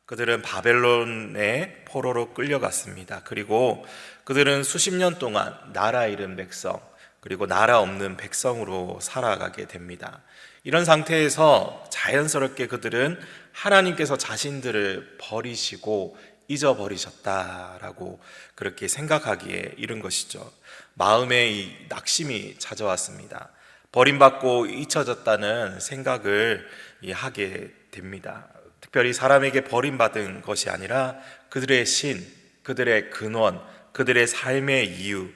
그들은 바벨론의 포로로 끌려갔습니다. 그리고 그들은 수십 년 동안 나라 잃은 백성, 그리고 나라 없는 백성으로 살아가게 됩니다. 이런 상태에서 자연스럽게 그들은 하나님께서 자신들을 버리시고 잊어버리셨다라고 그렇게 생각하기에 이른 것이죠. 마음에 이 낙심이 찾아왔습니다. 버림받고 잊혀졌다는 생각을 하게 됩니다. 특별히 사람에게 버림받은 것이 아니라 그들의 신, 그들의 근원, 그들의 삶의 이유,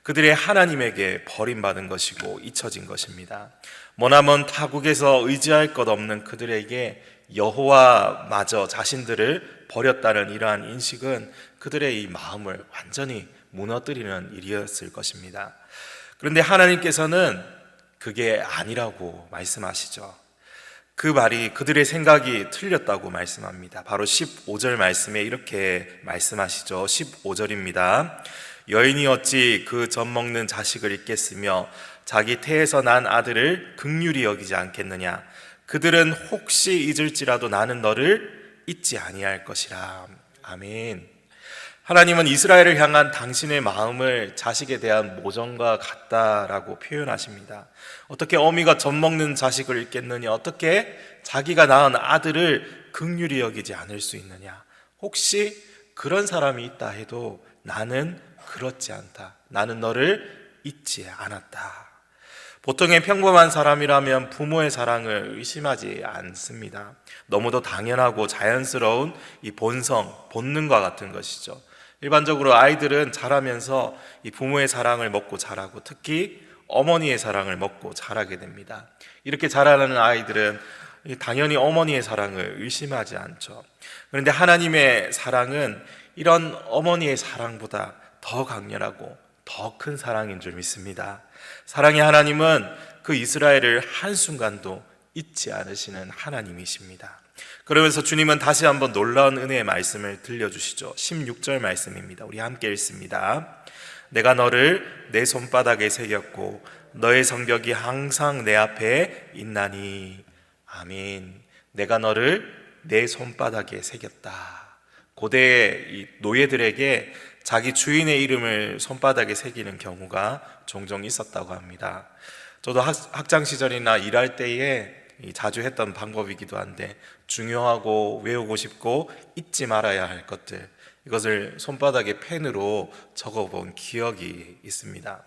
그들의 하나님에게 버림받은 것이고 잊혀진 것입니다. 머나먼 타국에서 의지할 것 없는 그들에게 여호와마저 자신들을 버렸다는 이러한 인식은 그들의 이 마음을 완전히 무너뜨리는 일이었을 것입니다. 그런데 하나님께서는 그게 아니라고 말씀하시죠. 그 말이 그들의 생각이 틀렸다고 말씀합니다. 바로 15절 말씀에 이렇게 말씀하시죠. 15절입니다. 여인이 어찌 그 젖 먹는 자식을 잊겠으며 자기 태에서 난 아들을 긍휼히 여기지 않겠느냐. 그들은 혹시 잊을지라도 나는 너를 잊지 아니할 것이라. 아멘. 하나님은 이스라엘을 향한 당신의 마음을 자식에 대한 모정과 같다라고 표현하십니다. 어떻게 어미가 젖 먹는 자식을 잊겠느냐? 어떻게 자기가 낳은 아들을 긍휼히 여기지 않을 수 있느냐? 혹시 그런 사람이 있다 해도 나는 그렇지 않다. 나는 너를 잊지 않았다. 보통의 평범한 사람이라면 부모의 사랑을 의심하지 않습니다. 너무도 당연하고 자연스러운 이 본성, 본능과 같은 것이죠. 일반적으로 아이들은 자라면서 이 부모의 사랑을 먹고 자라고 특히 어머니의 사랑을 먹고 자라게 됩니다. 이렇게 자라는 아이들은 당연히 어머니의 사랑을 의심하지 않죠. 그런데 하나님의 사랑은 이런 어머니의 사랑보다 더 강렬하고 더 큰 사랑인 줄 믿습니다. 사랑의 하나님은 그 이스라엘을 한순간도 잊지 않으시는 하나님이십니다. 그러면서 주님은 다시 한번 놀라운 은혜의 말씀을 들려주시죠. 16절 말씀입니다. 우리 함께 읽습니다. 내가 너를 내 손바닥에 새겼고 너의 성벽이 항상 내 앞에 있나니. 아멘. 내가 너를 내 손바닥에 새겼다. 고대의 이 노예들에게 자기 주인의 이름을 손바닥에 새기는 경우가 종종 있었다고 합니다. 저도 학창 시절이나 일할 때에 자주 했던 방법이기도 한데 중요하고 외우고 싶고 잊지 말아야 할 것들, 이것을 손바닥에 펜으로 적어본 기억이 있습니다.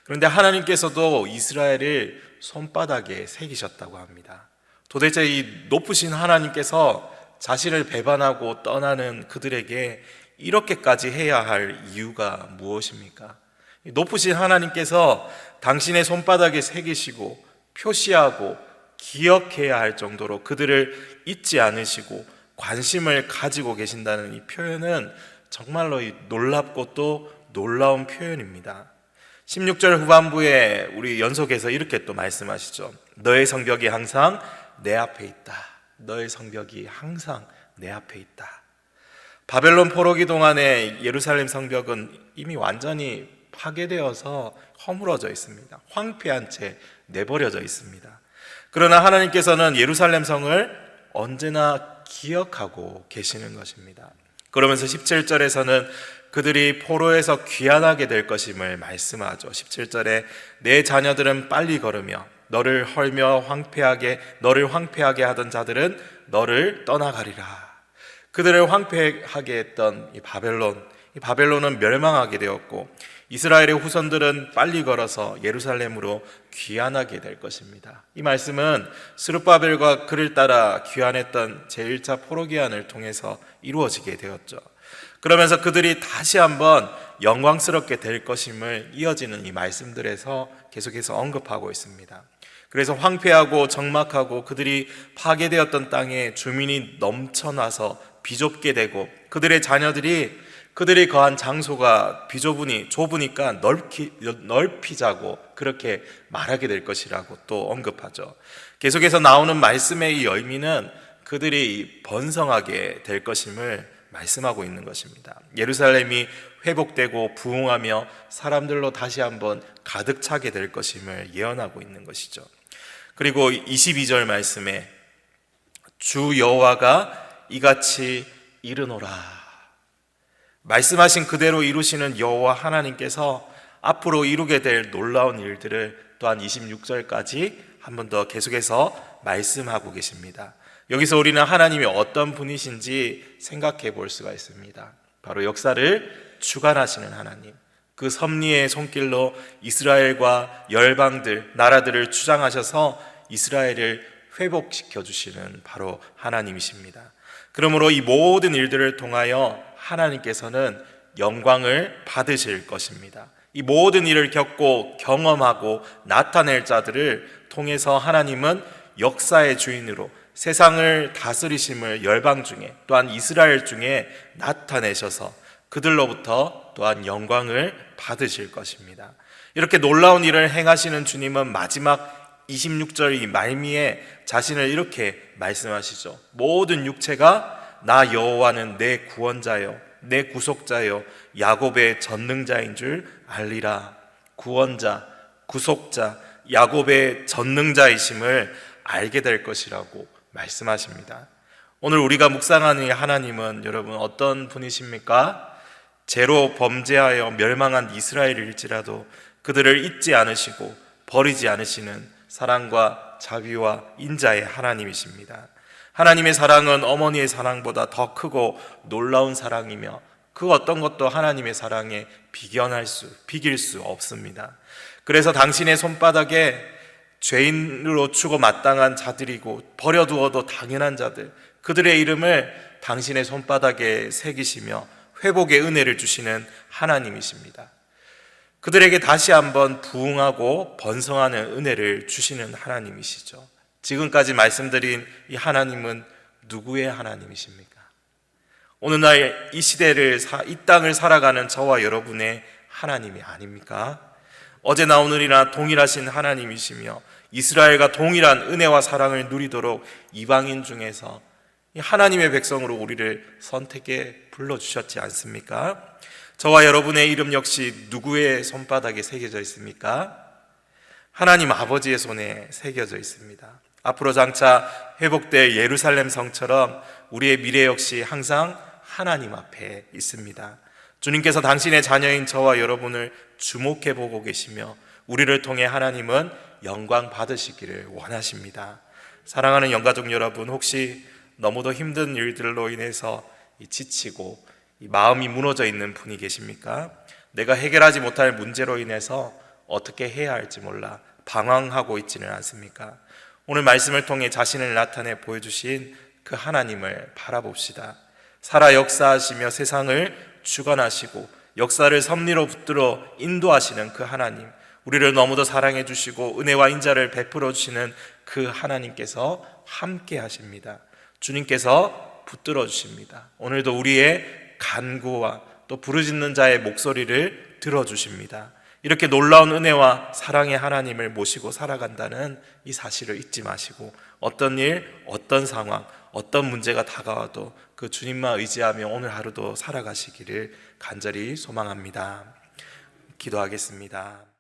그런데 하나님께서도 이스라엘을 손바닥에 새기셨다고 합니다. 도대체 이 높으신 하나님께서 자신을 배반하고 떠나는 그들에게 이렇게까지 해야 할 이유가 무엇입니까? 높으신 하나님께서 당신의 손바닥에 새기시고 표시하고 기억해야 할 정도로 그들을 잊지 않으시고 관심을 가지고 계신다는 이 표현은 정말로 놀랍고 또 놀라운 표현입니다. 16절 후반부에 우리 연속해서 이렇게 또 말씀하시죠. 너의 성벽이 항상 내 앞에 있다. 너의 성벽이 항상 내 앞에 있다. 바벨론 포로기 동안에 예루살렘 성벽은 이미 완전히 파괴되어서 허물어져 있습니다. 황폐한 채 내버려져 있습니다. 그러나 하나님께서는 예루살렘 성을 언제나 기억하고 계시는 것입니다. 그러면서 17절에서는 그들이 포로에서 귀환하게 될 것임을 말씀하죠. 17절에 내 자녀들은 빨리 걸으며 너를 헐며 너를 황폐하게 하던 자들은 너를 떠나가리라. 그들을 황폐하게 했던 이 바벨론은 멸망하게 되었고 이스라엘의 후손들은 빨리 걸어서 예루살렘으로 귀환하게 될 것입니다. 이 말씀은 스룹바벨과 그를 따라 귀환했던 제1차 포로 귀환을 통해서 이루어지게 되었죠. 그러면서 그들이 다시 한번 영광스럽게 될 것임을 이어지는 이 말씀들에서 계속해서 언급하고 있습니다. 그래서 황폐하고 적막하고 그들이 파괴되었던 땅에 주민이 넘쳐나서 비좁게 되고 그들의 자녀들이 그들이 거한 장소가 좁으니까 넓히자고 그렇게 말하게 될 것이라고 또 언급하죠. 계속해서 나오는 말씀의 이 의미는 그들이 번성하게 될 것임을 말씀하고 있는 것입니다. 예루살렘이 회복되고 부흥하며 사람들로 다시 한번 가득 차게 될 것임을 예언하고 있는 것이죠. 그리고 22절 말씀에 주 여호와가 이같이 이르노라. 말씀하신 그대로 이루시는 여호와 하나님께서 앞으로 이루게 될 놀라운 일들을 또한 26절까지 한 번 더 계속해서 말씀하고 계십니다. 여기서 우리는 하나님이 어떤 분이신지 생각해 볼 수가 있습니다. 바로 역사를 주관하시는 하나님, 그 섭리의 손길로 이스라엘과 열방들, 나라들을 주장하셔서 이스라엘을 회복시켜 주시는 바로 하나님이십니다. 그러므로 이 모든 일들을 통하여 하나님께서는 영광을 받으실 것입니다. 이 모든 일을 겪고 경험하고 나타낼 자들을 통해서 하나님은 역사의 주인으로 세상을 다스리심을 열방 중에 또한 이스라엘 중에 나타내셔서 그들로부터 또한 영광을 받으실 것입니다. 이렇게 놀라운 일을 행하시는 주님은 마지막 26절 이 말미에 자신을 이렇게 말씀하시죠. 모든 육체가 나 여호와는 내 구원자요 내 구속자요 야곱의 전능자인 줄 알리라. 구원자, 구속자, 야곱의 전능자이심을 알게 될 것이라고 말씀하십니다. 오늘 우리가 묵상하는 이 하나님은 여러분 어떤 분이십니까? 죄로 범죄하여 멸망한 이스라엘일지라도 그들을 잊지 않으시고 버리지 않으시는 사랑과 자비와 인자의 하나님이십니다. 하나님의 사랑은 어머니의 사랑보다 더 크고 놀라운 사랑이며 그 어떤 것도 하나님의 사랑에 비길 수 없습니다. 그래서 당신의 손바닥에 죄인으로 추고 마땅한 자들이고 버려두어도 당연한 자들, 그들의 이름을 당신의 손바닥에 새기시며 회복의 은혜를 주시는 하나님이십니다. 그들에게 다시 한번 부흥하고 번성하는 은혜를 주시는 하나님이시죠. 지금까지 말씀드린 이 하나님은 누구의 하나님이십니까? 오늘날 이 시대를 이 땅을 살아가는 저와 여러분의 하나님이 아닙니까? 어제나 오늘이나 동일하신 하나님이시며 이스라엘과 동일한 은혜와 사랑을 누리도록 이방인 중에서 이 하나님의 백성으로 우리를 선택해 불러주셨지 않습니까? 저와 여러분의 이름 역시 누구의 손바닥에 새겨져 있습니까? 하나님 아버지의 손에 새겨져 있습니다. 앞으로 장차 회복될 예루살렘 성처럼 우리의 미래 역시 항상 하나님 앞에 있습니다. 주님께서 당신의 자녀인 저와 여러분을 주목해 보고 계시며 우리를 통해 하나님은 영광 받으시기를 원하십니다. 사랑하는 영가족 여러분, 혹시 너무도 힘든 일들로 인해서 지치고 마음이 무너져 있는 분이 계십니까? 내가 해결하지 못할 문제로 인해서 어떻게 해야 할지 몰라 방황하고 있지는 않습니까? 오늘 말씀을 통해 자신을 나타내 보여주신 그 하나님을 바라봅시다. 살아 역사하시며 세상을 주관하시고 역사를 섭리로 붙들어 인도하시는 그 하나님, 우리를 너무도 사랑해 주시고 은혜와 인자를 베풀어 주시는 그 하나님께서 함께 하십니다. 주님께서 붙들어 주십니다. 오늘도 우리의 간구와 또 부르짖는 자의 목소리를 들어주십니다. 이렇게 놀라운 은혜와 사랑의 하나님을 모시고 살아간다는 이 사실을 잊지 마시고 어떤 일, 어떤 상황, 어떤 문제가 다가와도 그 주님만 의지하며 오늘 하루도 살아가시기를 간절히 소망합니다. 기도하겠습니다.